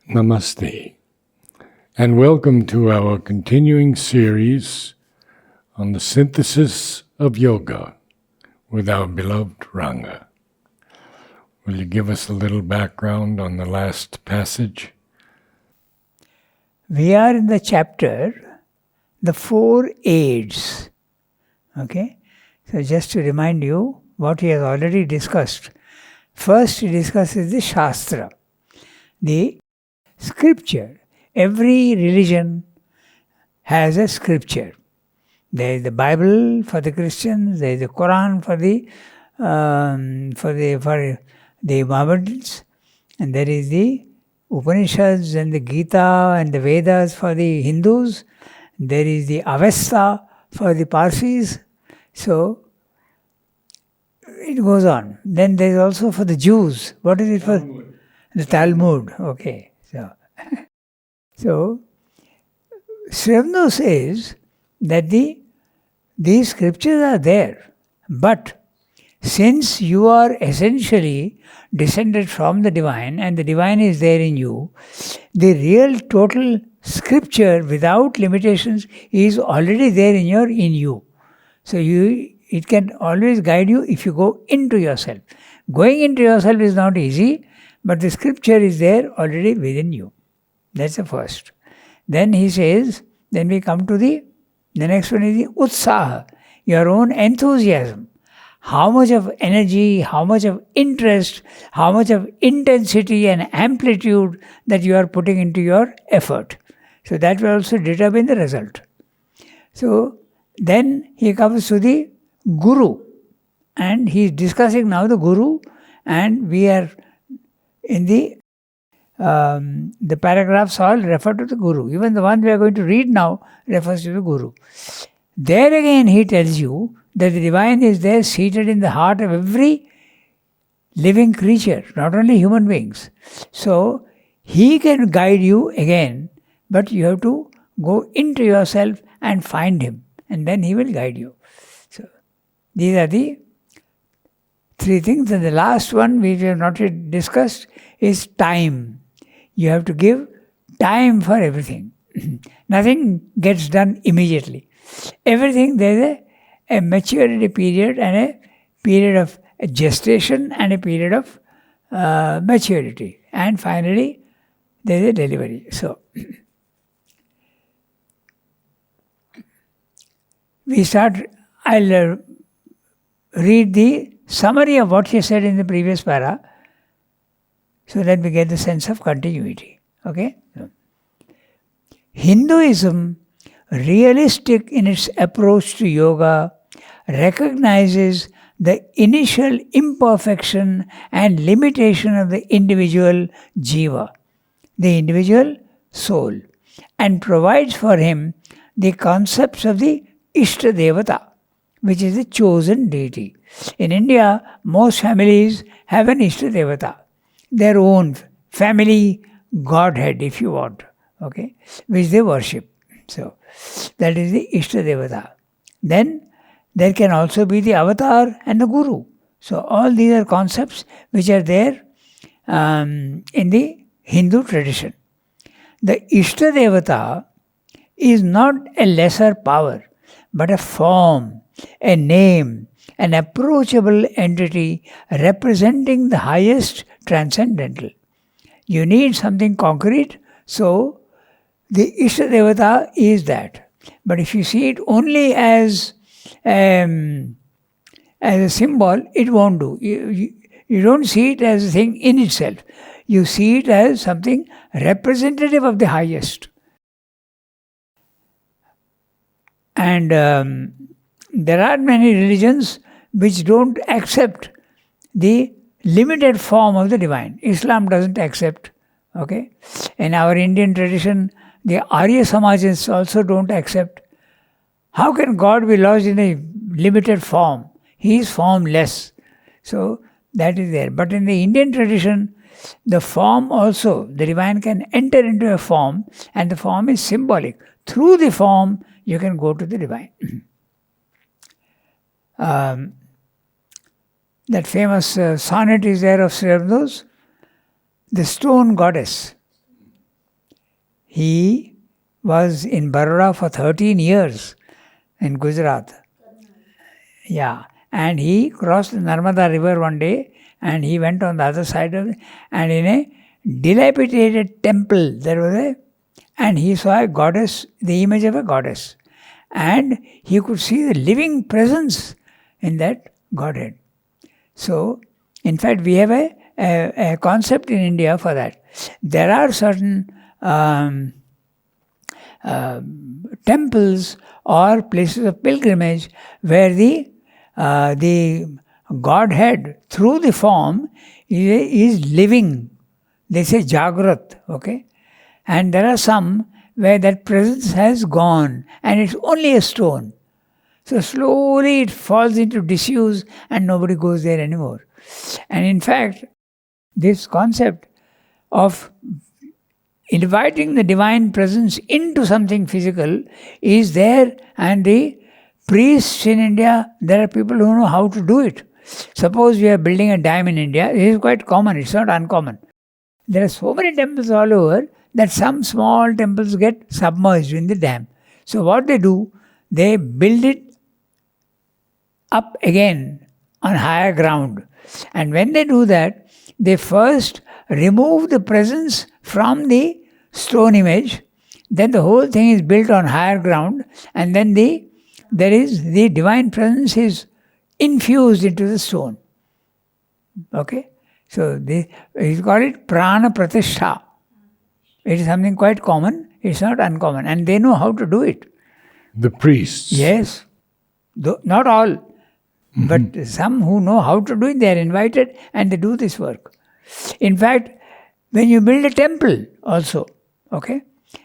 Namaste, and welcome to our continuing series on the synthesis of yoga with our beloved Ranga. Will you give us a little background on the last passage? We are in the chapter, the 4 aids. Okay? So just to remind you what he has already discussed. First he discusses the Shastra, the scripture. Every religion has a scripture. There is the Bible for the Christians, there is the Quran for the Mohammedans, and there is the Upanishads and the Gita and the Vedas for the Hindus. There is the Avesta for the Parsis. So it goes on. Then there is also for the Jews. What is it for? Talmud. The Talmud. Okay. So Sri Aurobindo says that these scriptures are there, but since you are essentially descended from the divine and the divine is there in you, the real total scripture without limitations is already there in you. So it can always guide you if you go into yourself. Going into yourself is not easy, but the scripture is there already within you. That's the first. Then he says, then we come to the next one is the utsaha, your own enthusiasm. How much of energy, how much of interest, how much of intensity and amplitude that you are putting into your effort. So that will also determine the result. So then he comes to the Guru, and he is discussing now the Guru, and we are in the paragraphs all refer to the Guru. Even the one we are going to read now refers to the Guru. There again he tells you that the divine is there seated in the heart of every living creature, not only human beings. So he can guide you again, but you have to go into yourself and find him, and then he will guide you. So these are the 3 things. And the last one which we have not yet discussed is time. You have to give time for everything. Nothing gets done immediately. Everything, there is a maturity period and a period of gestation and a period of maturity. And finally, there is a delivery. So, we start, I'll read the summary of what he said in the previous para, so that we get the sense of continuity. Okay? Hinduism, realistic in its approach to yoga, recognizes the initial imperfection and limitation of the individual jiva, the individual soul, and provides for him the concepts of the Ishta Devata, which is the chosen deity. In India, most families have an Ishta Devata, their own family godhead, if you want, okay, which they worship. So that is the Ishta Devata. Then there can also be the avatar and the guru. So all these are concepts which are there in the Hindu tradition. The Ishta Devata is not a lesser power, but a form, a name, an approachable entity representing the highest transcendental. You need something concrete, so the Ishta Devata is that. But if you see it only as a symbol, it won't do. You don't see it as a thing in itself. You see it as something representative of the highest. And there are many religions which don't accept the limited form of the divine. Islam doesn't accept. Okay? In our Indian tradition, the Arya Samajists also don't accept. How can God be lodged in a limited form? He is formless. So that is there. But in the Indian tradition, the form also, the divine can enter into a form, and the form is symbolic. Through the form, you can go to the divine. That famous sonnet is there of Sri Aurobindo's, the stone goddess. He was in Baroda for 13 years in Gujarat. Yeah. And he crossed the Narmada river one day and he went on the other side of it, and in a dilapidated temple there was and he saw a goddess, the image of a goddess. And he could see the living presence in that Godhead. So, in fact, we have a concept in India for that. There are certain temples or places of pilgrimage where the Godhead through the form is living. They say Jagrat, okay? And there are some where that presence has gone and it's only a stone. So slowly it falls into disuse and nobody goes there anymore. And in fact, this concept of inviting the divine presence into something physical is there, and the priests in India, there are people who know how to do it. Suppose we are building a dam in India, it is quite common, it's not uncommon. There are so many temples all over that some small temples get submerged in the dam. So what they do, they build it up again on higher ground. And when they do that, they first remove the presence from the stone image, then the whole thing is built on higher ground, and then the divine presence is infused into the stone. Okay? So he called it prana pratishtha. It is something quite common, it's not uncommon, and they know how to do it. The priests? Yes. Not all, but some who know how to do it, they are invited and they do this work. In fact, when you build a temple also, okay?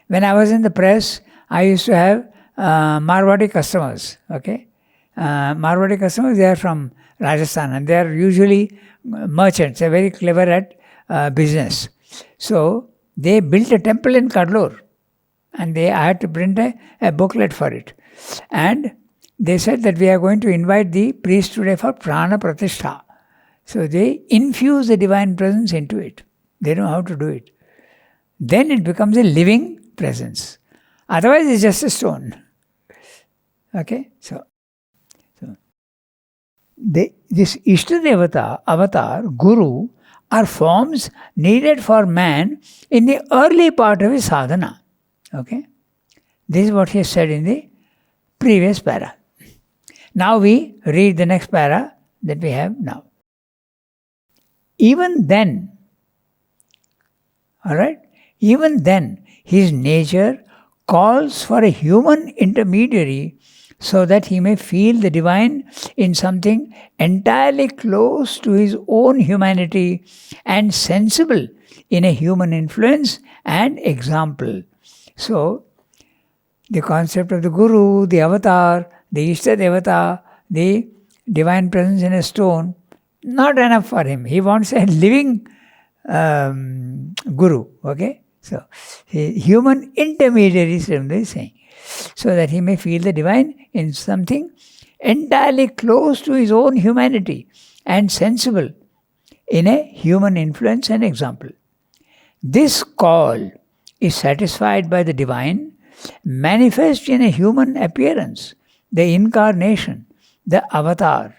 When I was in the press, I used to have Marwadi customers, okay? Marwadi customers, they are from Rajasthan and they are usually merchants. They are very clever at business. So they built a temple in Kadlur and I had to print a booklet for it. And they said that we are going to invite the priest today for prana pratishtha. So they infuse the divine presence into it. They know how to do it. Then it becomes a living presence. Otherwise it's just a stone. Okay? So this Ishtadevata, avatar, guru, are forms needed for man in the early part of his sadhana. Okay? This is what he has said in the previous para. Now we read the next para that we have now. Even then, alright, even then his nature calls for a human intermediary so that he may feel the divine in something entirely close to his own humanity and sensible in a human influence and example. So, the concept of the Guru, the avatar, the Ishtadevata, the divine presence in a stone, not enough for him. He wants a living Guru, okay? So, human intermediary is what they saying. So that he may feel the divine in something entirely close to his own humanity and sensible in a human influence and example. This call is satisfied by the divine, manifest in a human appearance, the incarnation, the avatar,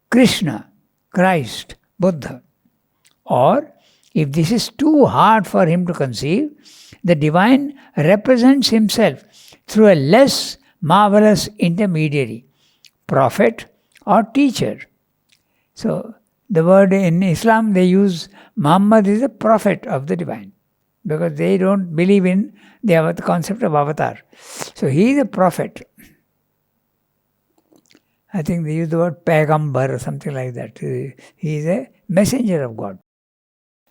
Krishna, Christ, Buddha. Or, if this is too hard for him to conceive, the divine represents himself through a less marvelous intermediary, prophet or teacher. So, the word in Islam they use Muhammad is a prophet of the divine because they don't believe in the concept of avatar. So, he is a prophet. I think they use the word Paigambar or something like that. He is a messenger of God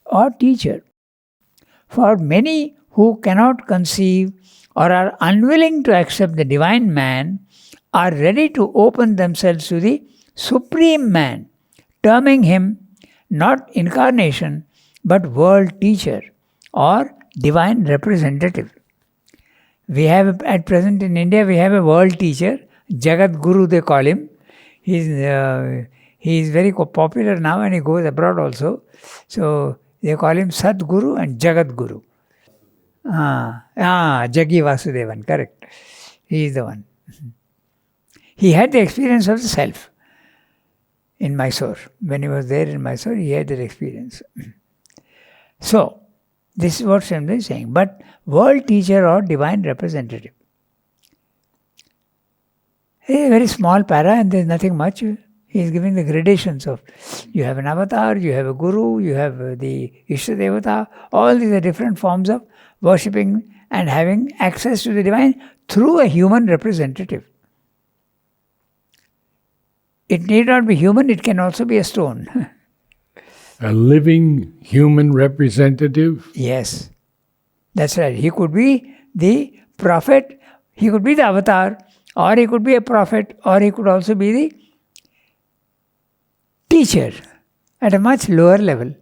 or teacher. For many who cannot conceive or are unwilling to accept the divine man are ready to open themselves to the supreme man, terming him not incarnation but world teacher or divine representative. We have at present in India, we have a world teacher, Jagat Guru they call him. He is very popular now and he goes abroad also. So they call him Sadguru and Jagat Guru. Jaggi Vasudevan, correct. He is the one. He had the experience of the self in Mysore. When he was there in Mysore, he had that experience. So, this is what Srimad is saying. But world teacher or divine representative. He is a very small para and there is nothing much. He is giving the gradations of, you have an avatar, you have a guru, you have the Ishtadevata. All these are different forms of worshipping and having access to the divine through a human representative. It need not be human, it can also be a stone. A living human representative? Yes, that's right. He could be the prophet, he could be the avatar, or he could be a prophet, or he could also be the teacher at a much lower level.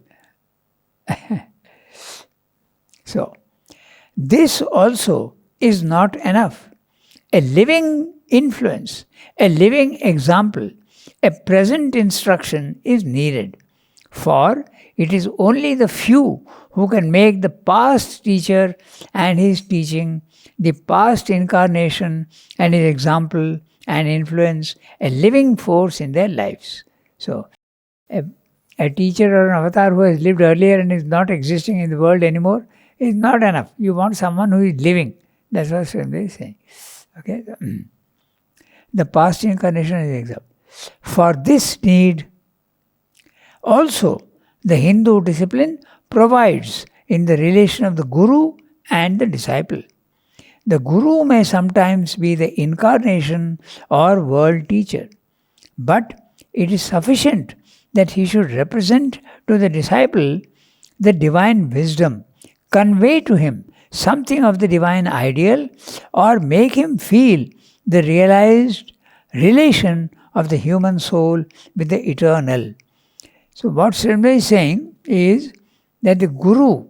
So, this also is not enough. A living influence, a living example, a present instruction is needed. For it is only the few who can make the past teacher and his teaching, the past incarnation and his example and influence, a living force in their lives. So, a teacher or an avatar who has lived earlier and is not existing in the world anymore is not enough. You want someone who is living. That's what Swami is saying. Okay? The past incarnation is the example. For this need, also the Hindu discipline provides in the relation of the guru and the disciple. The guru may sometimes be the incarnation or world teacher, but it is sufficient that he should represent to the disciple the divine wisdom, convey to him something of the divine ideal, or make him feel the realized relation of the human soul with the eternal. So what Srimad is saying is that the guru,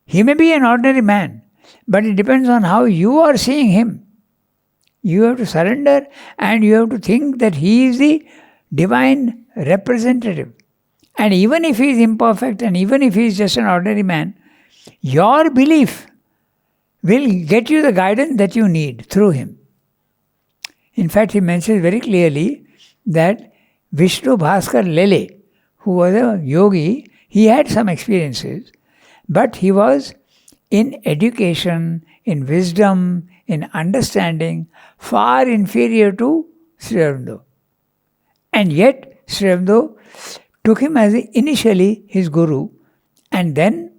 he may be an ordinary man, but it depends on how you are seeing him. You have to surrender and you have to think that he is the divine representative. And even if he is imperfect and even if he is just an ordinary man, your belief will get you the guidance that you need through him. In fact, he mentions very clearly that Vishnu Bhaskar Lele, who was a yogi, he had some experiences, but he was in education, in wisdom, in understanding, far inferior to Sri Aurobindo. And yet, Sri Aurobindo took him as initially his guru, and then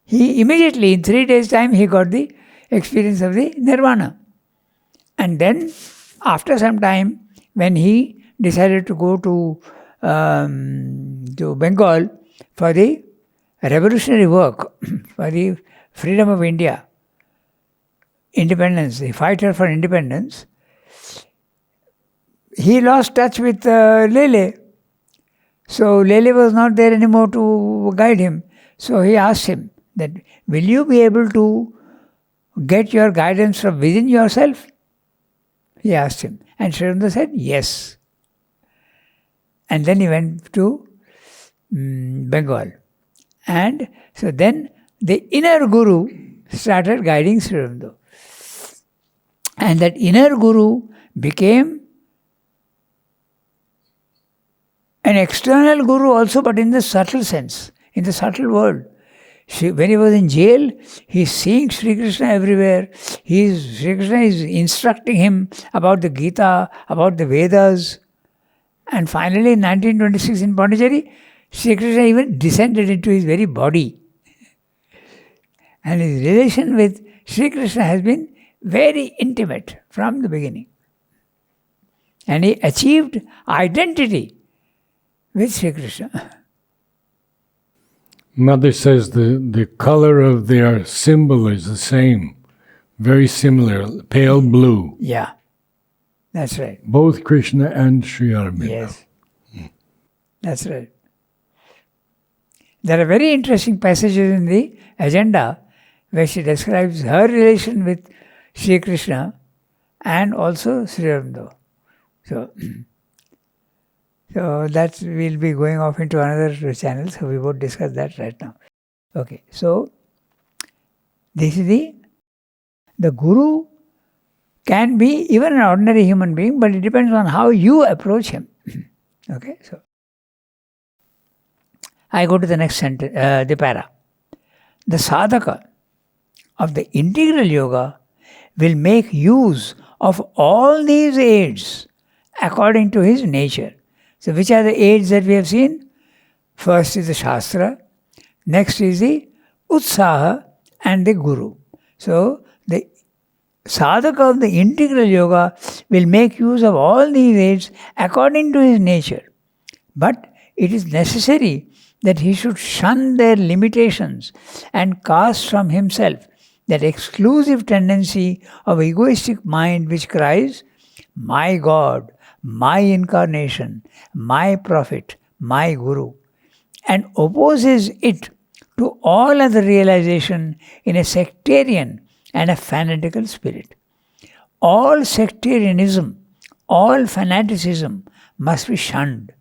he immediately, in 3 days' time, he got the experience of the nirvana. And then, after some time, when he decided to go to Bengal for the revolutionary work, for the freedom of India, independence, the fighter for independence, he lost touch with Lele. So Lele was not there anymore to guide him. So he asked him that, will you be able to get your guidance from within yourself? He asked him. And Sri Aurobindo said, yes. And then he went to Bengal. And so then the inner guru started guiding Sri Aurobindo. And that inner guru became an external guru also, but in the subtle sense, in the subtle world. When he was in jail, he is seeing Sri Krishna everywhere. Sri Krishna is instructing him about the Gita, about the Vedas. And finally, in 1926 in Pondicherry, Sri Krishna even descended into his very body. And his relation with Sri Krishna has been very intimate from the beginning. And he achieved identity with Sri Krishna. Mother says the color of their symbol is the same, very similar, pale blue. Yeah, that's right. Both Krishna and Sri Aurobindo. Yes, that's right. There are very interesting passages in the agenda where she describes her relation with Sri Krishna and also Sri Aurobindo. So that we'll be going off into another channel, so we won't discuss that right now. Okay, so This is the Guru can be even an ordinary human being, but it depends on how you approach him. Okay, so I go to the next sentence, the para. The sadhaka of the integral yoga will make use of all these aids according to his nature. So which are the aids that we have seen? First is the Shastra, next is the Utsaha and the Guru. So the sadhaka of the integral yoga will make use of all these aids according to his nature. But it is necessary that he should shun their limitations and cast from himself that exclusive tendency of egoistic mind which cries, my God, my incarnation, my prophet, my Guru, and opposes it to all other realization in a sectarian and a fanatical spirit. All sectarianism, all fanaticism must be shunned,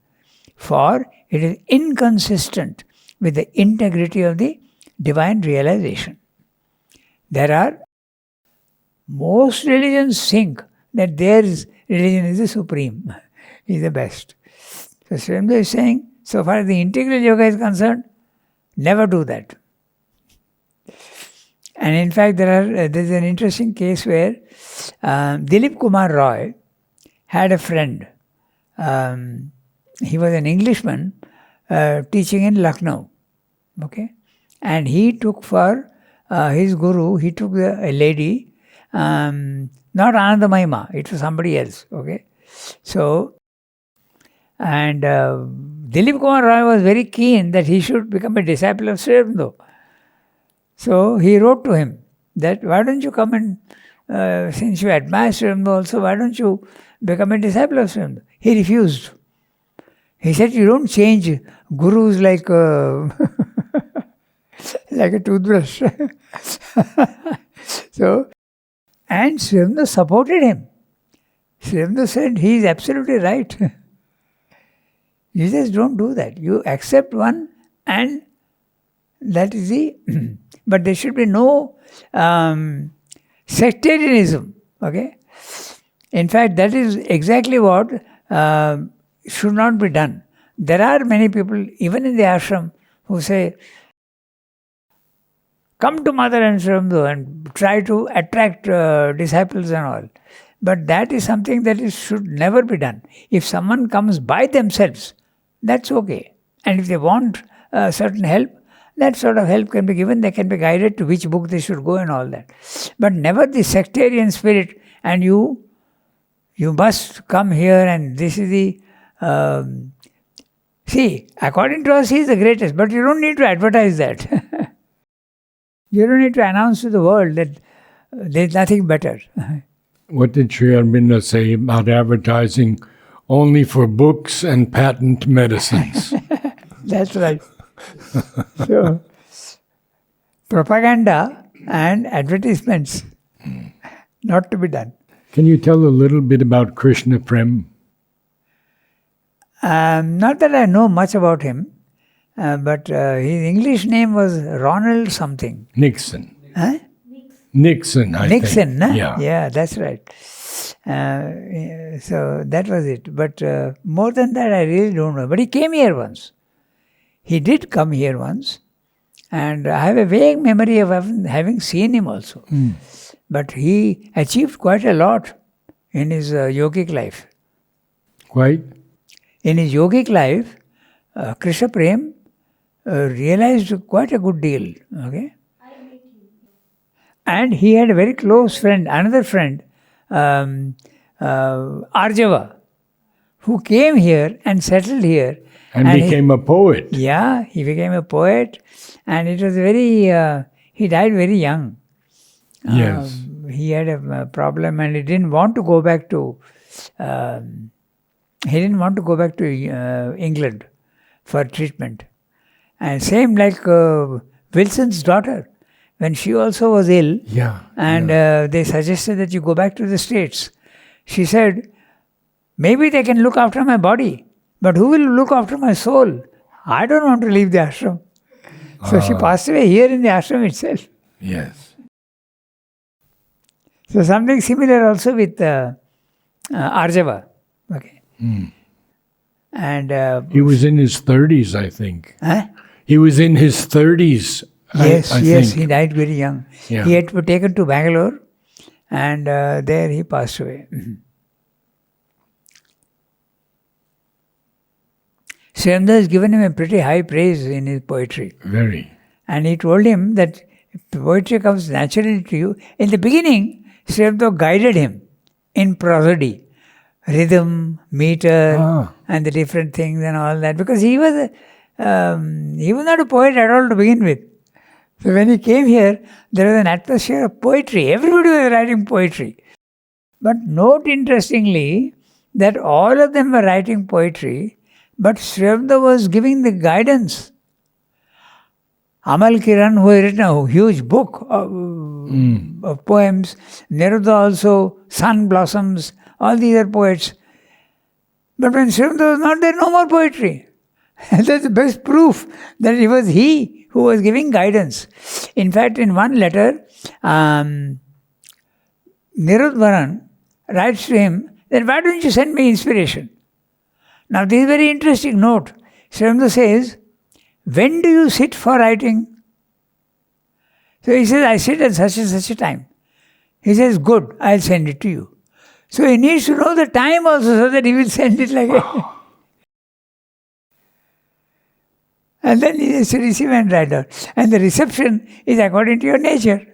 for it is inconsistent with the integrity of the divine realization. Most religions think that their religion is the supreme, is the best. So Sri Aurobindo is saying, so far as the integral yoga is concerned, never do that. And in fact, there's an interesting case where Dilip Kumar Roy had a friend. He was an Englishman teaching in Lucknow. Okay? And he took for his guru, he took a lady, not Ananda Mahima, it was somebody else. Okay? So, and Dilip Kumar Roy was very keen that he should become a disciple of Sri Aurobindo. So he wrote to him that, why don't you come and, since you admire Sri Aurobindo also, why don't you become a disciple of Sri Aurobindo? He refused. He said, you don't change gurus like like a toothbrush. So, and Sri Aurobindo supported him. Sri Aurobindo said, he is absolutely right. You just don't do that. You accept one, and that is the... But there should be no sectarianism. Okay? In fact, that is exactly what should not be done. There are many people, even in the ashram, who say, come to Mother and Sri Aurobindo and try to attract disciples and all. But that is something that should never be done. If someone comes by themselves, that's okay. And if they want certain help, that sort of help can be given. They can be guided to which book they should go and all that. But never the sectarian spirit, and you must come here and this is the... see, according to us, he is the greatest, but you don't need to advertise that. You don't need to announce to the world that there is nothing better. What did Sri Aurobindo say about advertising only for books and patent medicines? That's right. So, propaganda and advertisements, not to be done. Can you tell a little bit about Krishna Prem? Not that I know much about him, but his English name was Ronald something. Nixon. Huh? Nixon, I think. Nixon, huh? Yeah, that's right. So that was it. But more than that, I really don't know. But he came here once. He did come here once. And I have a vague memory of having seen him also. But he achieved quite a lot in his yogic life. Quite? In his yogic life, Krishna Prem realized quite a good deal. Okay? And he had a very close friend, another friend, Arjava, who came here and settled here. And became a poet. Yeah, he became a poet. And it was very, he died very young. Yes. He had a problem and he didn't want to go back to, England for treatment. And same like Wilson's daughter. When she also was ill, they suggested that you go back to the States. She said, maybe they can look after my body, but who will look after my soul? I don't want to leave the ashram. So she passed away here in the ashram itself. Yes. So something similar also with Arjava. Okay. And He was in his 30s, I think. huh? He was in his 30s, Yes, I yes, think. he died very young. Yeah. He had to be taken to Bangalore, and there he passed away. Sri Aurobindo has given him a pretty high praise in his poetry. Very. And he told him that poetry comes naturally to you. In the beginning, Sri Aurobindo guided him in prosody, rhythm, meter, and the different things and all that. Because he was not a poet at all to begin with. So when he came here, there was an atmosphere of poetry. Everybody was writing poetry. But note interestingly that all of them were writing poetry, but Sri Aurobindo was giving the guidance. Amal Kiran, who had written a huge book of poems, Neruda also, Sun Blossoms, all these are poets. But when Sri Aurobindo was not there, no more poetry. That's the best proof that it was he who was giving guidance. In fact, in one letter, Nirudvaran writes to him that, why don't you send me inspiration? Now, this is a very interesting note. Sri Aurobindo says, when do you sit for writing? So he says, I sit at such and such a time. He says, good, I'll send it to you. So he needs to know the time also so that he will send it like and then he has to receive and write down. And the reception is according to your nature.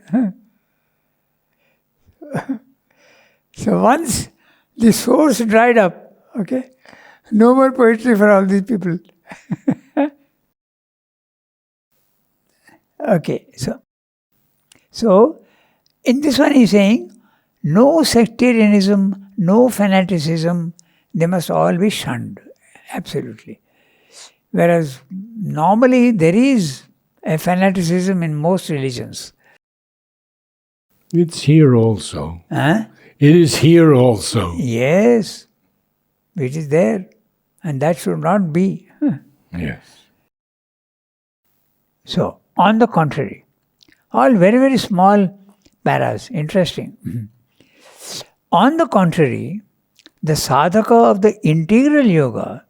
So once the source dried up, okay, no more poetry for all these people. Okay, so in this one he's saying, no sectarianism, no fanaticism, they must all be shunned. Absolutely. Whereas normally there is a fanaticism in most religions. It's here also. Huh? It is here also. Yes, it is there. And that should not be. Yes. So, on the contrary, all very, very small paras, interesting. On the contrary, the sadhaka of the integral yoga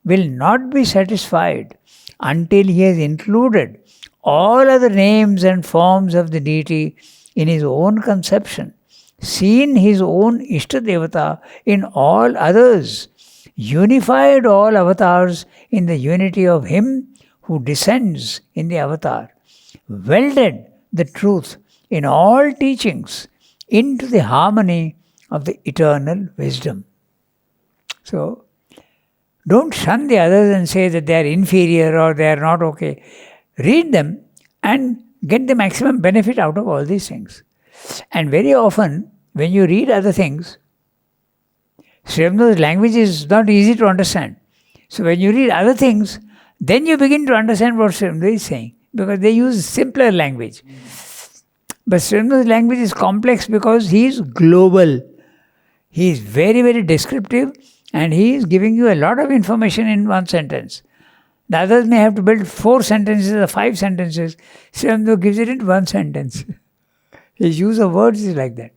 will not be satisfied until he has included all other names and forms of the deity in his own conception, seen his own Ishtadevata in all others, unified all avatars in the unity of him who descends in the avatar, welded the truth in all teachings into the harmony of the eternal wisdom. So, don't shun the others and say that they are inferior or they are not okay. Read them and get the maximum benefit out of all these things. And very often, when you read other things, Sri Aurobindo's language is not easy to understand. So when you read other things, then you begin to understand what Sri Aurobindo is saying, because they use simpler language. But Sri Aurobindo's language is complex because he is global. He is very, very descriptive, and he is giving you a lot of information in one sentence. The others may have to build 4 sentences or 5 sentences. Sri Aurobindo gives it in one sentence. His use of words is like that.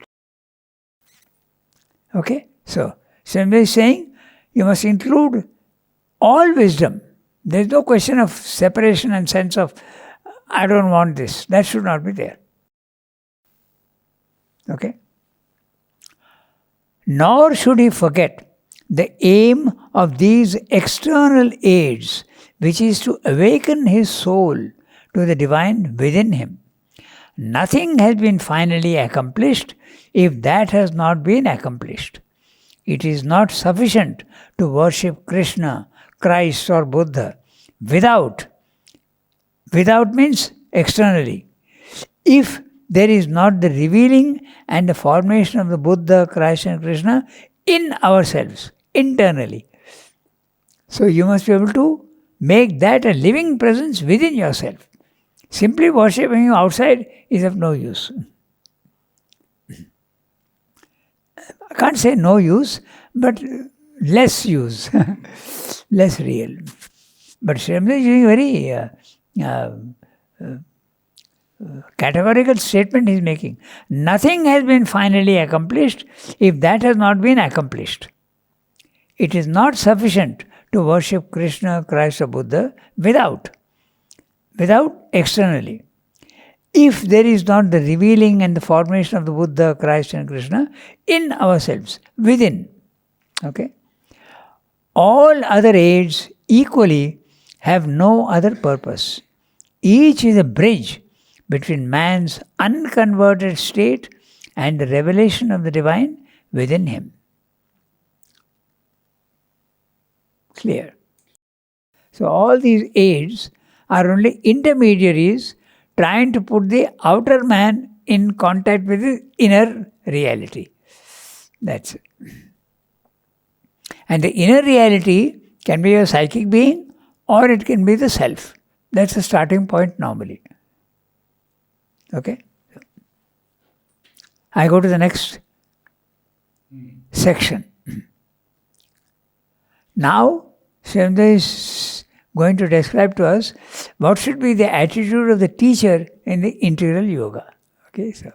Okay? So, Sri Aurobindo is saying, you must include all wisdom. There is no question of separation and sense of, I don't want this. That should not be there. Okay? Nor should he forget the aim of these external aids, which is to awaken his soul to the divine within him. Nothing has been finally accomplished if that has not been accomplished. It is not sufficient to worship Krishna, Christ or Buddha without means externally. If there is not the revealing and the formation of the Buddha, Christ and Krishna in ourselves, internally. So you must be able to make that a living presence within yourself. Simply worshipping you outside is of no use. I can't say no use, but less use, less real. But Sri Aurobindo is using very categorical statement he is making. Nothing has been finally accomplished if that has not been accomplished. It is not sufficient to worship Krishna, Christ or Buddha without externally. If there is not the revealing and the formation of the Buddha, Christ and Krishna in ourselves, within, okay, all other aids equally have no other purpose. Each is a bridge between man's unconverted state and the revelation of the divine within him. Clear? So all these aids are only intermediaries trying to put the outer man in contact with the inner reality. That's it. And the inner reality can be a psychic being or it can be the self. That's the starting point normally. Okay? I go to the next section. Now, Srimad is going to describe to us what should be the attitude of the teacher in the integral yoga. Okay, so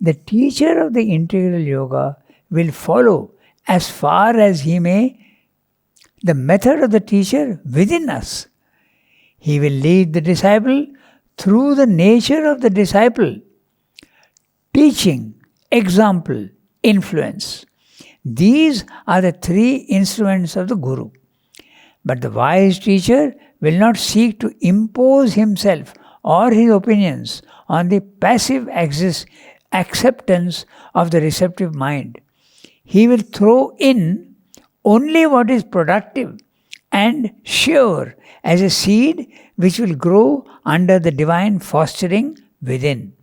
the teacher of the integral yoga will follow as far as he may the method of the teacher within us. He will lead the disciple through the nature of the disciple, teaching, example, influence. These are the three instruments of the Guru. But the wise teacher will not seek to impose himself or his opinions on the passive acceptance of the receptive mind. He will throw in only what is productive and sure as a seed which will grow under the divine fostering within.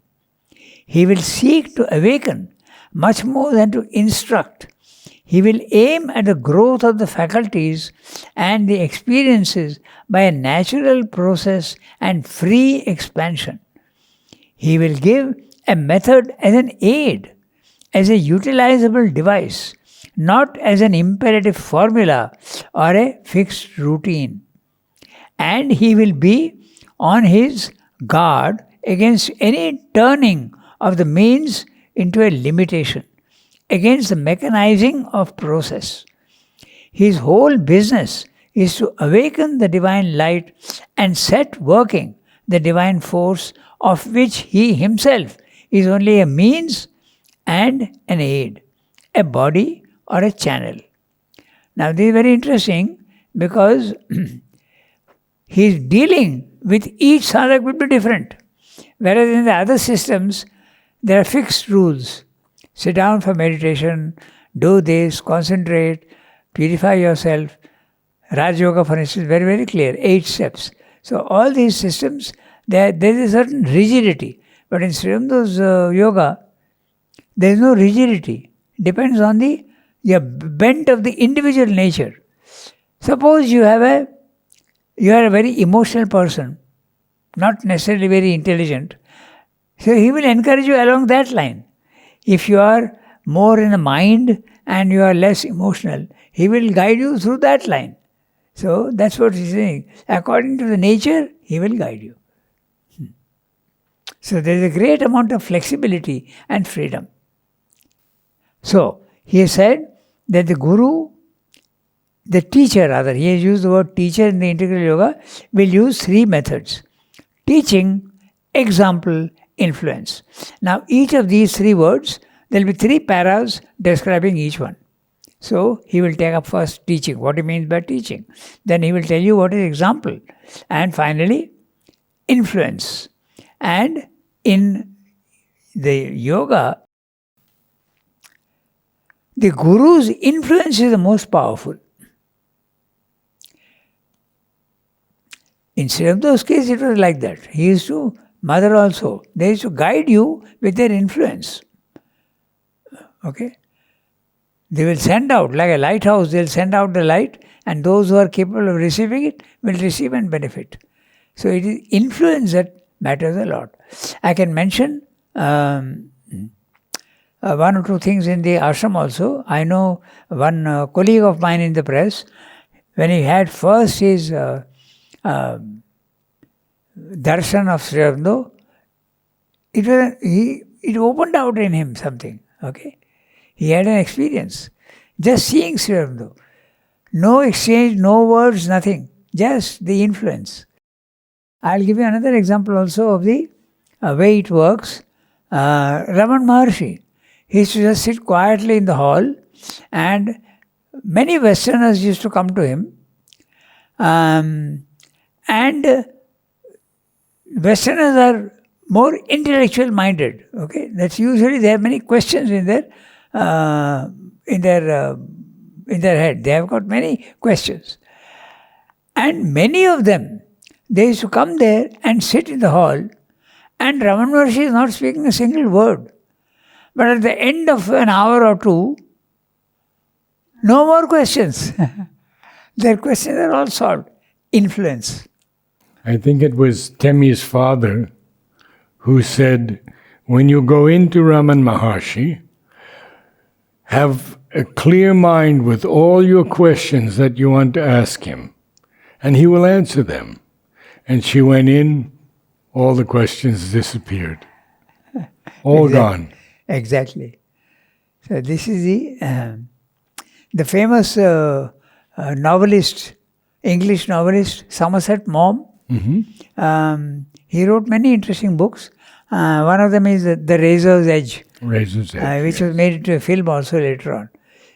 He will seek to awaken much more than to instruct. He will aim at the growth of the faculties and the experiences by a natural process and free expansion. He will give a method as an aid, as a utilizable device, not as an imperative formula or a fixed routine. And he will be on his guard against any turning of the means into a limitation, against the mechanizing of process. His whole business is to awaken the divine light and set working the divine force of which he himself is only a means and an aid, a body or a channel. Now this is very interesting because his dealing with each sadhak will be different. Whereas in the other systems, there are fixed rules. Sit down for meditation, do this, concentrate, purify yourself. Raj Yoga, for instance, very, very clear, 8 steps. So all these systems, there is a certain rigidity. But in Sri Aurobido's yoga, there is no rigidity. Depends on the bent of the individual nature. Suppose you are a very emotional person, not necessarily very intelligent. So he will encourage you along that line. If you are more in the mind and you are less emotional, he will guide you through that line. So that's what he's saying. According to the nature, he will guide you. So there is a great amount of flexibility and freedom. So he has said that the Guru, the teacher rather, he has used the word teacher in the integral yoga, will use 3 methods: teaching, example, influence. Now each of these 3 words, there will be 3 paras describing each one. So he will take up first teaching, what he means by teaching. Then he will tell you what is example. And finally, influence. And in the yoga, the Guru's influence is the most powerful. In Sri Aurobido's case, it was like that. He used to, mother also, they used to guide you with their influence. Okay? They will send out, like a lighthouse, they'll send out the light, and those who are capable of receiving it will receive and benefit. So it is influence that matters a lot. I can mention 1 or 2 things in the ashram also. I know one colleague of mine in the press, when he had first his darshan of Sri Aurobindo, it opened out in him something. Okay, he had an experience. Just seeing Sri Aurobindo. No exchange, no words, nothing. Just the influence. I'll give you another example also of the way it works. Raman Maharshi, he used to just sit quietly in the hall, and many Westerners used to come to him. And Westerners are more intellectual minded. Okay, that's usually they have many questions in their head. They have got many questions, and many of them, they used to come there and sit in the hall, and Raman Maharshi is not speaking a single word. But at the end of an hour or two, no more questions. Their questions are all solved. Influence. I think it was Temi's father who said, when you go into Raman Maharshi, have a clear mind with all your questions that you want to ask him, and he will answer them. And she went in, all the questions disappeared. All gone. Exactly. So this is the famous novelist, English novelist, Somerset Maugham. He wrote many interesting books. One of them is The Razor's Edge, which was made into a film also later on.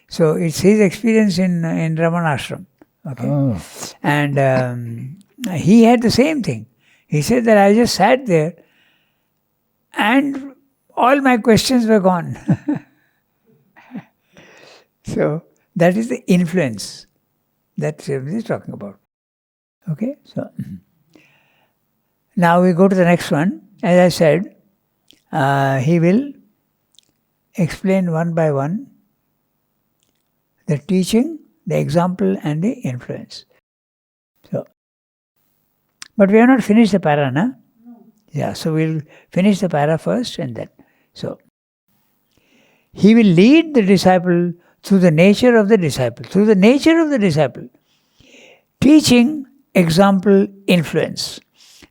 So it's his experience in Raman Ashram. Okay. Oh. And he had the same thing. He said that I just sat there and all my questions were gone. So that is the influence that Srimati is talking about. Okay, so now we go to the next one. As I said, he will explain one by one the teaching, the example, and the influence. So, but we have not finished the para, na? No. Yeah, so we'll finish the para first and then. So, he will lead the disciple through the nature of the disciple. Through the nature of the disciple. Teaching, example, influence.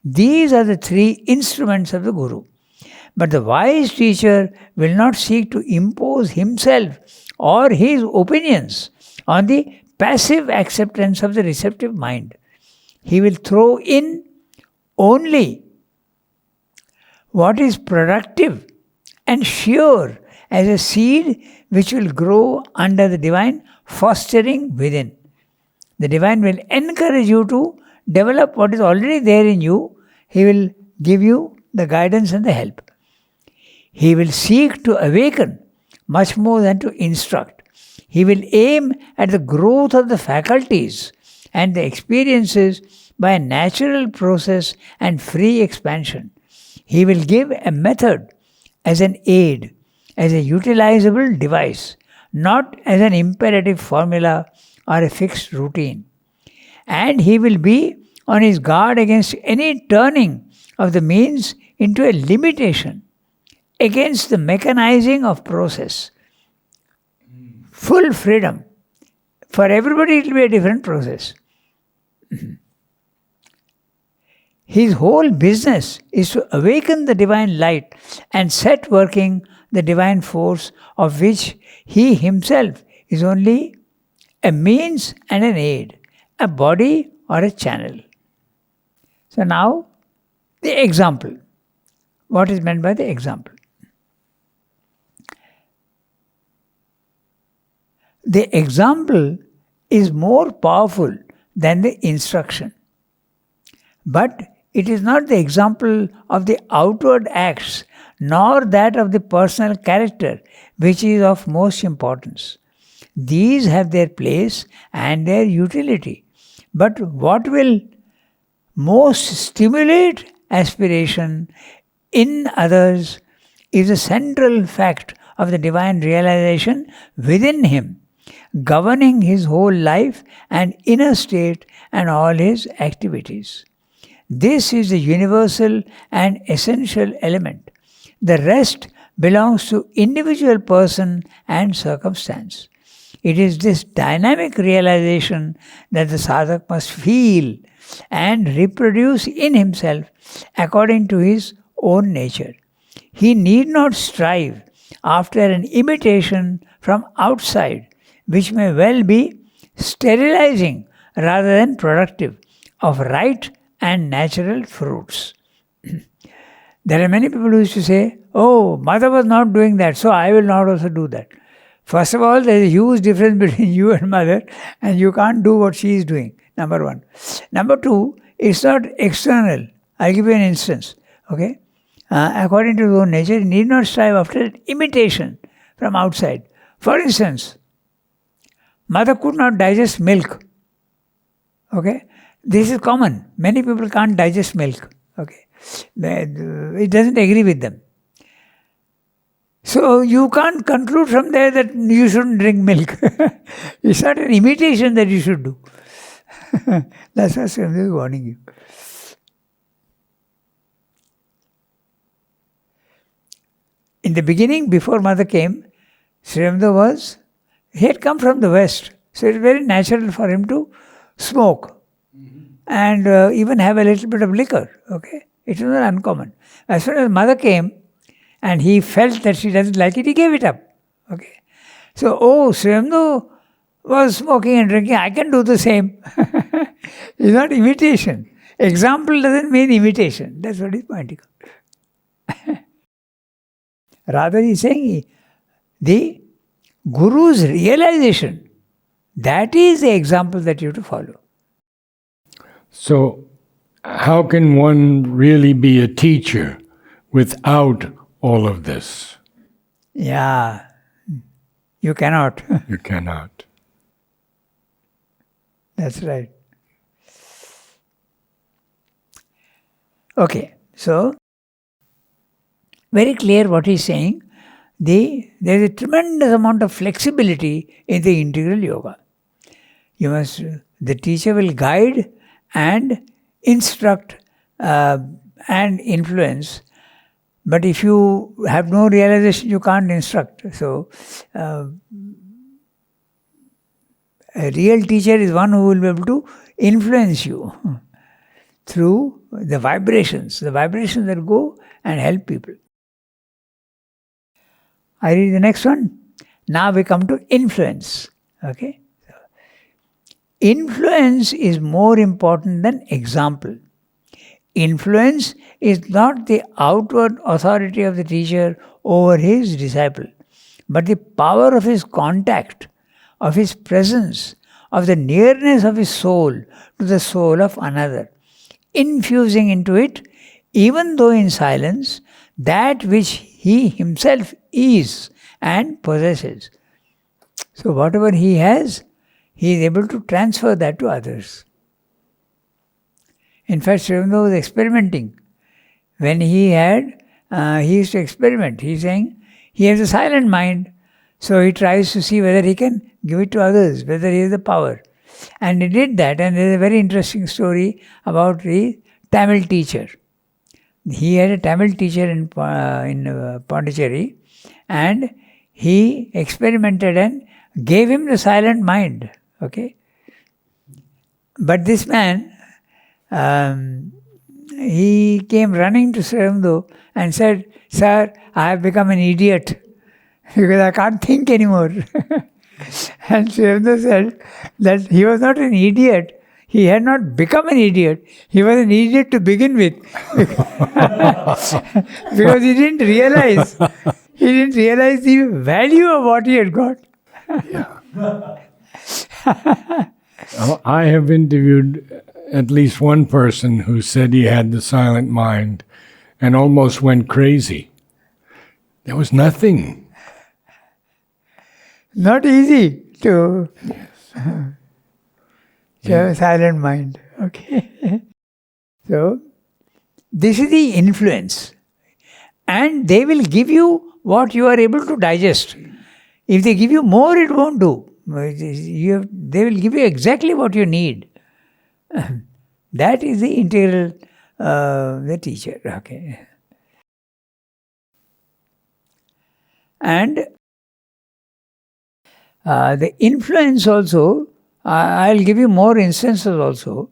These are the three instruments of the Guru. But the wise teacher will not seek to impose himself or his opinions on the passive acceptance of the receptive mind. He will throw in only what is productive and sure as a seed which will grow under the divine fostering within. The divine will encourage you to develop what is already there in you. He will give you the guidance and the help. He will seek to awaken much more than to instruct. He will aim at the growth of the faculties and the experiences by a natural process and free expansion. He will give a method as an aid, as a utilizable device, not as an imperative formula or a fixed routine. And he will be on his guard against any turning of the means into a limitation, against the mechanizing of process. Full freedom. For everybody it will be a different process. His whole business is to awaken the divine light and set working the divine force of which he himself is only a means and an aid, a body or a channel. So now, the example. What is meant by the example? The example is more powerful than the instruction. But it is not the example of the outward acts, nor that of the personal character, which is of most importance. These have their place and their utility. But what will most stimulate aspiration in others is the central fact of the divine realization within him, governing his whole life and inner state and all his activities. This is the universal and essential element. The rest belongs to individual person and circumstance. It is this dynamic realization that the sadhak must feel and reproduce in himself according to his own nature. He need not strive after an imitation from outside, which may well be sterilizing rather than productive of right and natural fruits. There are many people who used to say, "Oh, mother was not doing that, so I will not also do that." First of all, there is a huge difference between you and mother, and you can't do what she is doing. Number one. Number two, it's not external. I'll give you an instance. Okay, according to his own nature, he need not strive after imitation from outside. For instance, mother could not digest milk. Okay, this is common. Many people can't digest milk. Okay, it doesn't agree with them. So you can't conclude from there that you shouldn't drink milk. It's not an imitation that you should do. That's what Swami is warning you. In the beginning, before mother came, Srimda he had come from the West. So it's very natural for him to smoke and even have a little bit of liquor. Okay, it was not uncommon. As soon as mother came and he felt that she doesn't like it, he gave it up. Okay, so Srimda was smoking and drinking, I can do the same. It's not imitation. Example doesn't mean imitation. That's what he's pointing out. Rather, he's saying the Guru's realization, that is the example that you have to follow. So, how can one really be a teacher without all of this? Yeah, you cannot. You cannot. That's right. Okay, so very clear what he's saying. There is a tremendous amount of flexibility in the integral yoga. The teacher will guide and instruct and influence, but if you have no realization, you can't instruct. So, a real teacher is one who will be able to influence you through the vibrations that go and help people. I read the next one. Now we come to influence. Okay? Influence is more important than example. Influence is not the outward authority of the teacher over his disciple, but the power of his contact, of his presence, of the nearness of his soul to the soul of another, infusing into it, even though in silence, that which he himself is and possesses. So whatever he has, he is able to transfer that to others. In fact, Srimda was experimenting. When he used to experiment. He's saying he has a silent mind, so he tries to see whether he can give it to others, whether he has the power. And he did that, and there is a very interesting story about the Tamil teacher. He had a Tamil teacher in Pondicherry, and he experimented and gave him the silent mind. Okay, but this man, he came running to Srimda and said, "Sir, I have become an idiot because I can't think anymore." And Srimda said that he was not an idiot. He had not become an idiot. He was an idiot to begin with. Because he didn't realize the value of what he had got. Yeah. I have interviewed at least one person who said he had the silent mind and almost went crazy. There was nothing. Not easy to have a silent mind. Okay. So, this is the influence. And they will give you what you are able to digest. If they give you more, it won't do. They will give you exactly what you need. That is the integral, the teacher. Okay. And The influence also, I'll give you more instances also.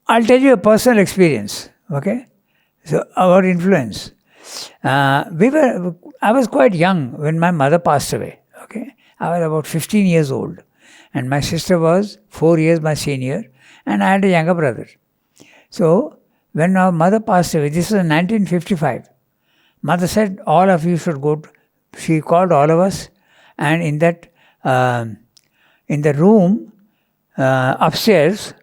I'll tell you a personal experience, okay? So, our influence. I was quite young when my mother passed away, okay? I was about 15 years old. And my sister was 4 years my senior, and I had a younger brother. So, when our mother passed away, this was in 1955, mother said, all of you should go. She called all of us, and in the room upstairs,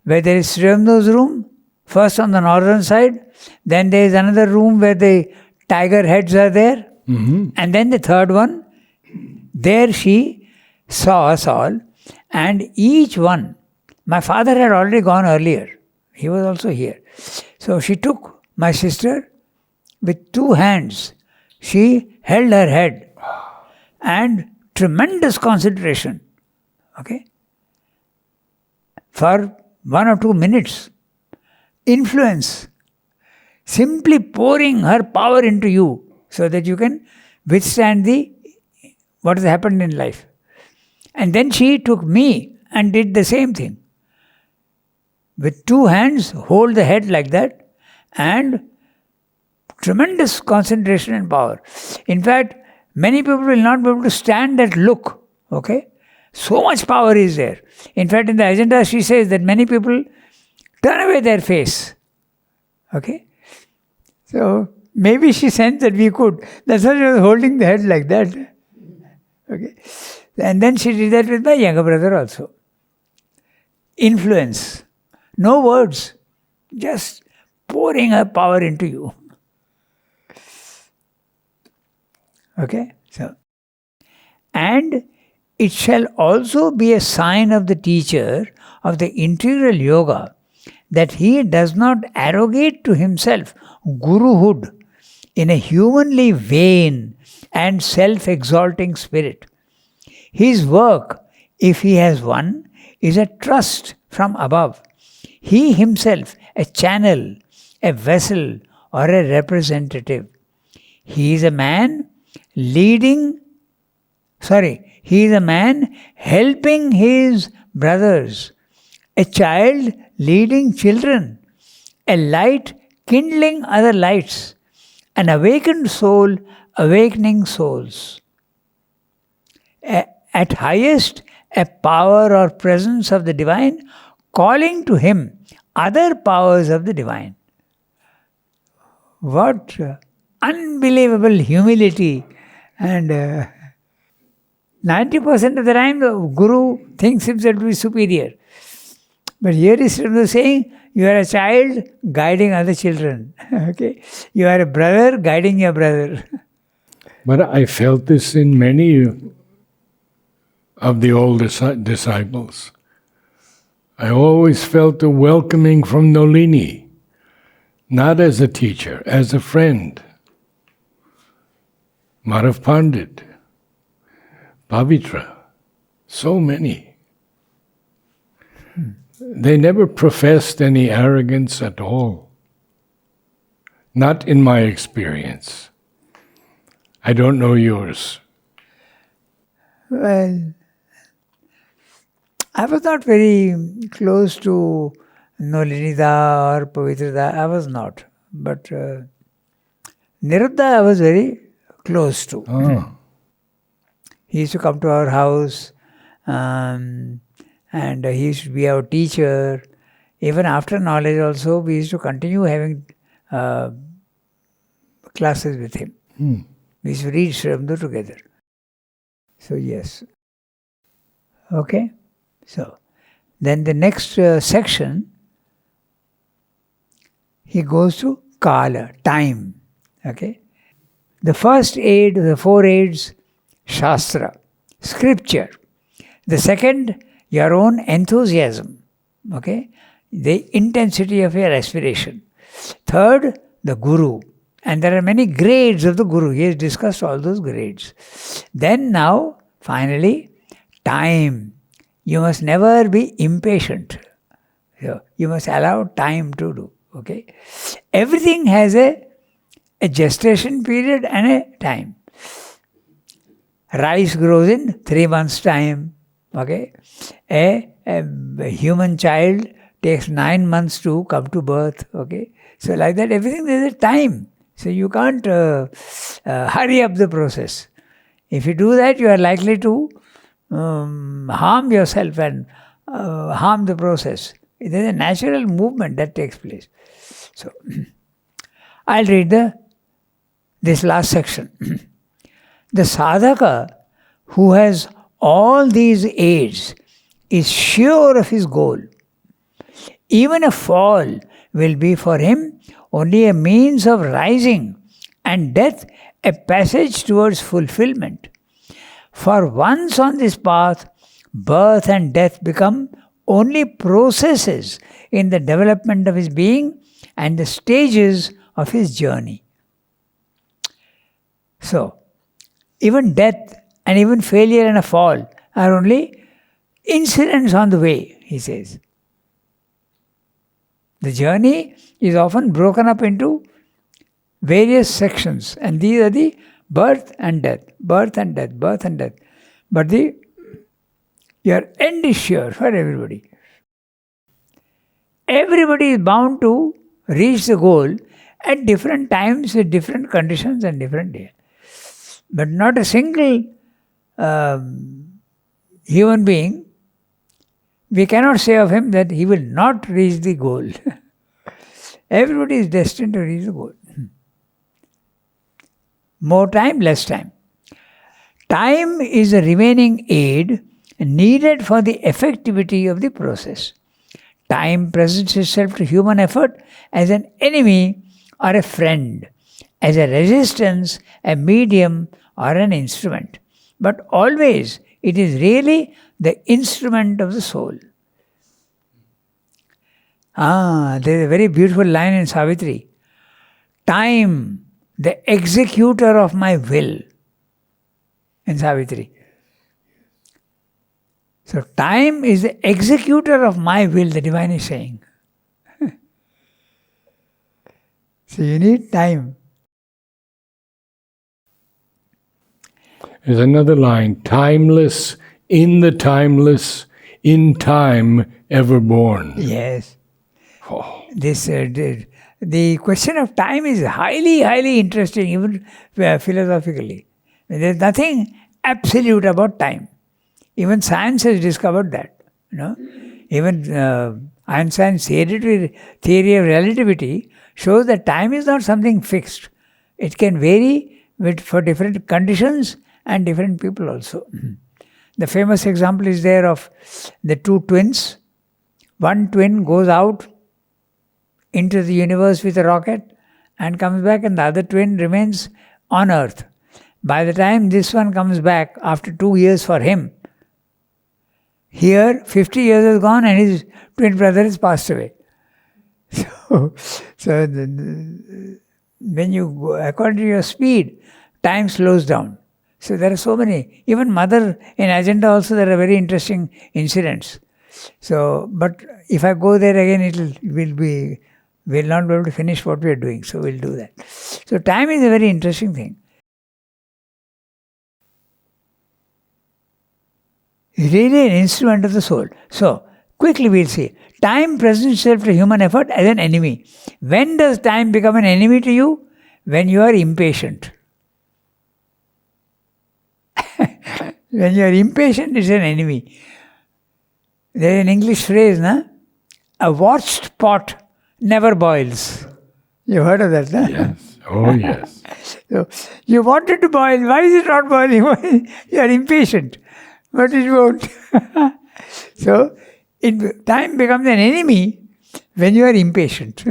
where there is Sri Aurobindo room, first on the northern side, then there is another room where the tiger heads are there, and then the third one, there she saw us all, and each one, my father had already gone earlier, he was also here. So she took my sister with 2 hands, she held her head, and tremendous concentration, okay, for 1 or 2 minutes, influence, simply pouring her power into you so that you can withstand what has happened in life. And then she took me and did the same thing. With 2 hands, hold the head like that, and tremendous concentration and power. In fact, many people will not be able to stand that look, okay? So much power is there. In fact, in the agenda, she says that many people turn away their face. Okay? So, maybe she sensed that we could. That's why she was holding the head like that. Okay? And then she did that with my younger brother also. Influence. No words. Just pouring her power into you. Okay? So, and it shall also be a sign of the teacher of the integral yoga that he does not arrogate to himself guruhood in a humanly vain and self-exalting spirit. His work, if he has one, is a trust from above. He himself a channel, a vessel, or a representative. He is a man helping his brothers, a child leading children, a light kindling other lights, an awakened soul awakening souls. At highest, a power or presence of the divine calling to him other powers of the divine. What unbelievable humility. And 90% of the time the guru thinks himself to be superior. But here is Sri Aurobindo saying, you are a child guiding other children. Okay? You are a brother guiding your brother. But I felt this in many of the old disciples. I always felt a welcoming from Nolini, not as a teacher, as a friend. Madhav Pandit, Pavitra, so many. They never professed any arrogance at all. Not in my experience. I don't know yours. Well, I was not very close to Nolinida or Pavitrada. I was not. But Niruddha I was very close to. Oh. He used to come to our house and he used to be our teacher. Even after knowledge also, we used to continue having classes with him. We used to read Sri Aurobindo together. So yes. Okay. So then the next section, he goes to Kala, time. Okay. The first aid, the 4 aids, Shastra, scripture. The second, your own enthusiasm. Okay. The intensity of your aspiration. Third, the Guru. And there are many grades of the Guru. He has discussed all those grades. Then now, finally, time. You must never be impatient. So you must allow time to do. Okay. Everything has a a gestation period and a time. Rice grows in 3 months' time. Okay, a human child takes 9 months to come to birth. Okay, so like that, everything there is a time. So you can't hurry up the process. If you do that, you are likely to harm yourself and harm the process. There is a natural movement that takes place. So I'll read this last section. The sadhaka who has all these aids is sure of his goal. Even a fall will be for him only a means of rising, and death a passage towards fulfillment. For once on this path, birth and death become only processes in the development of his being and the stages of his journey. So, even death and even failure and a fall are only incidents on the way, he says. The journey is often broken up into various sections, and these are the birth and death, birth and death, birth and death. But your end is sure for everybody. Everybody is bound to reach the goal at different times, with different conditions and different days. But not a single human being, we cannot say of him that he will not reach the goal. Everybody is destined to reach the goal. More time, less time. Time is a remaining aid needed for the effectivity of the process. Time presents itself to human effort as an enemy or a friend, as a resistance, a medium, or an instrument. But always it is really the instrument of the soul. There is a very beautiful line in Savitri. Time, the executor of my will. In Savitri. So time is the executor of my will, the divine is saying. So you need time. There's another line, timeless, in the timeless, in time ever born. Yes. Oh. The question of time is highly, highly interesting, even philosophically. There's nothing absolute about time. Even science has discovered that. Even Einstein's theory of relativity shows that time is not something fixed. It can vary for different conditions and different people also. The famous example is there of the two twins. One twin goes out into the universe with a rocket and comes back, and the other twin remains on Earth. By the time this one comes back, after 2 years for him, here 50 years has gone and his twin brother has passed away. So when you go according to your speed, time slows down. So there are so many. Even Mother in Agenda also there are very interesting incidents. So, but if I go there again, we'll not be able to finish what we are doing. So we'll do that. So time is a very interesting thing. It's really an instrument of the soul. So quickly we'll see. Time presents itself to human effort as an enemy. When does time become an enemy to you? When you are impatient. When you are impatient, it's an enemy. There is an English phrase, na? A watched pot never boils. You heard of that, na? Yes. Oh, yes. So you want it to boil. Why is it not boiling? You are impatient. But it won't. So time becomes an enemy when you are impatient.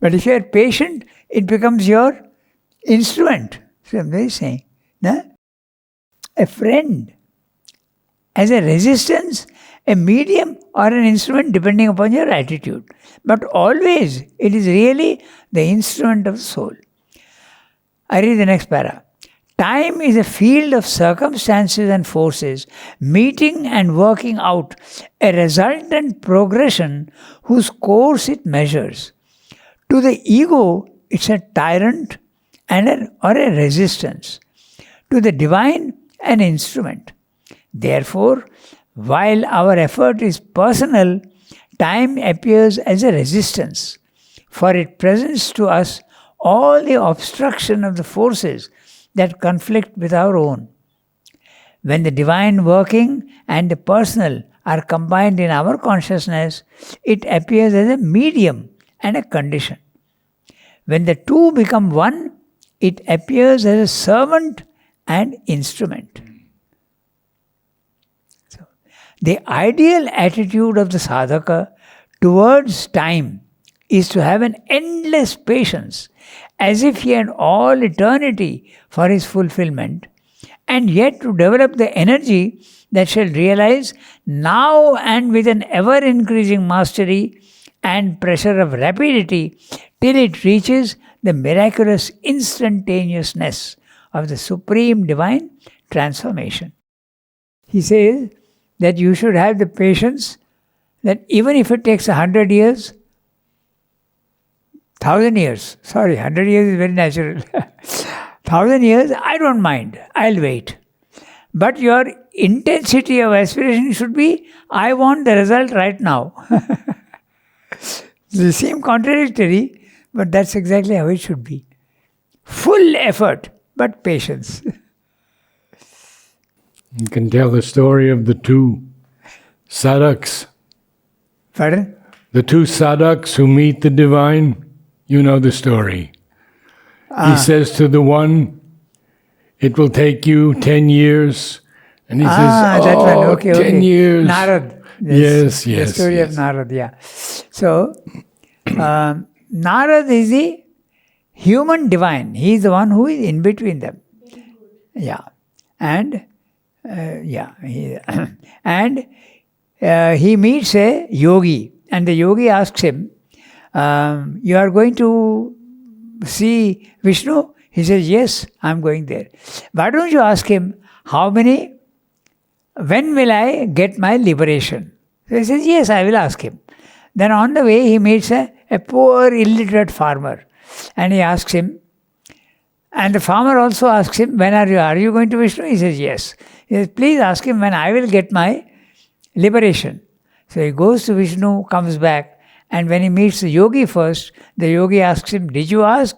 But if you are patient, it becomes your instrument. So I'm very saying, na? A friend as a resistance, a medium or an instrument depending upon your attitude. But always it is really the instrument of the soul. I read the next para. Time is a field of circumstances and forces meeting and working out a resultant progression whose course it measures. To the ego, it's a tyrant or a resistance. To the divine, an instrument. Therefore, while our effort is personal, time appears as a resistance, for it presents to us all the obstruction of the forces that conflict with our own. When the divine working and the personal are combined in our consciousness, it appears as a medium and a condition. When the two become one, it appears as a servant and instrument. So, the ideal attitude of the sadhaka towards time is to have an endless patience, as if he had all eternity for his fulfillment, and yet to develop the energy that shall realize now and with an ever-increasing mastery and pressure of rapidity till it reaches the miraculous instantaneousness of the supreme divine transformation. He says that you should have the patience that even if it takes 100 years, 1,000 years, 100 years is very natural. 1,000 years, I don't mind, I'll wait. But your intensity of aspiration should be, I want the result right now. They seem contradictory, but that's exactly how it should be. Full effort, but patience. You can tell the story of the two sadhaks. Pardon? The two sadhaks who meet the divine. You know the story. He says to the one, it will take you 10 years. And he says, that one. Okay, 10 years. Narad. Yes. The story of Narad, yeah. So, Narad is the human divine. He is the one who is in between them. Yeah. And, he meets a yogi. And the yogi asks him, you are going to see Vishnu? He says, yes, I'm going there. Why don't you ask him, when will I get my liberation? So he says, yes, I will ask him. Then on the way, he meets a poor, illiterate farmer. And he asks him, and the farmer also asks him, when are you going to Vishnu? He says, yes. He says, please ask him when I will get my liberation. So he goes to Vishnu, comes back, and when he meets the yogi first, the yogi asks him, did you ask?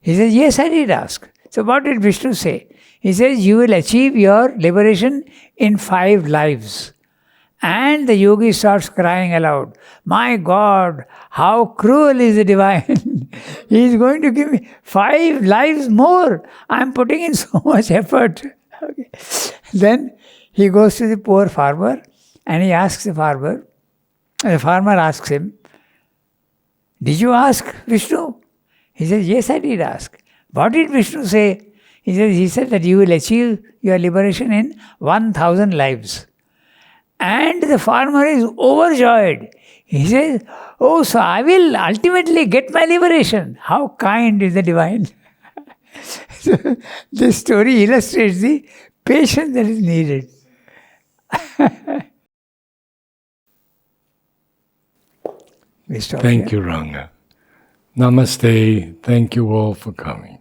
He says, yes, I did ask. So what did Vishnu say? He says, you will achieve your liberation in 5 lives. And the yogi starts crying aloud, my God, how cruel is the divine. He is going to give me 5 lives more. I am putting in so much effort. Okay. Then he goes to the poor farmer and he asks the farmer asks him, did you ask Vishnu? He says, yes, I did ask. What did Vishnu say? He said that you will achieve your liberation in 1,000 lives. And the farmer is overjoyed. He says, oh, so I will ultimately get my liberation. How kind is the divine. So, this story illustrates the patience that is needed. Thank you, Ranga. Namaste. Thank you all for coming.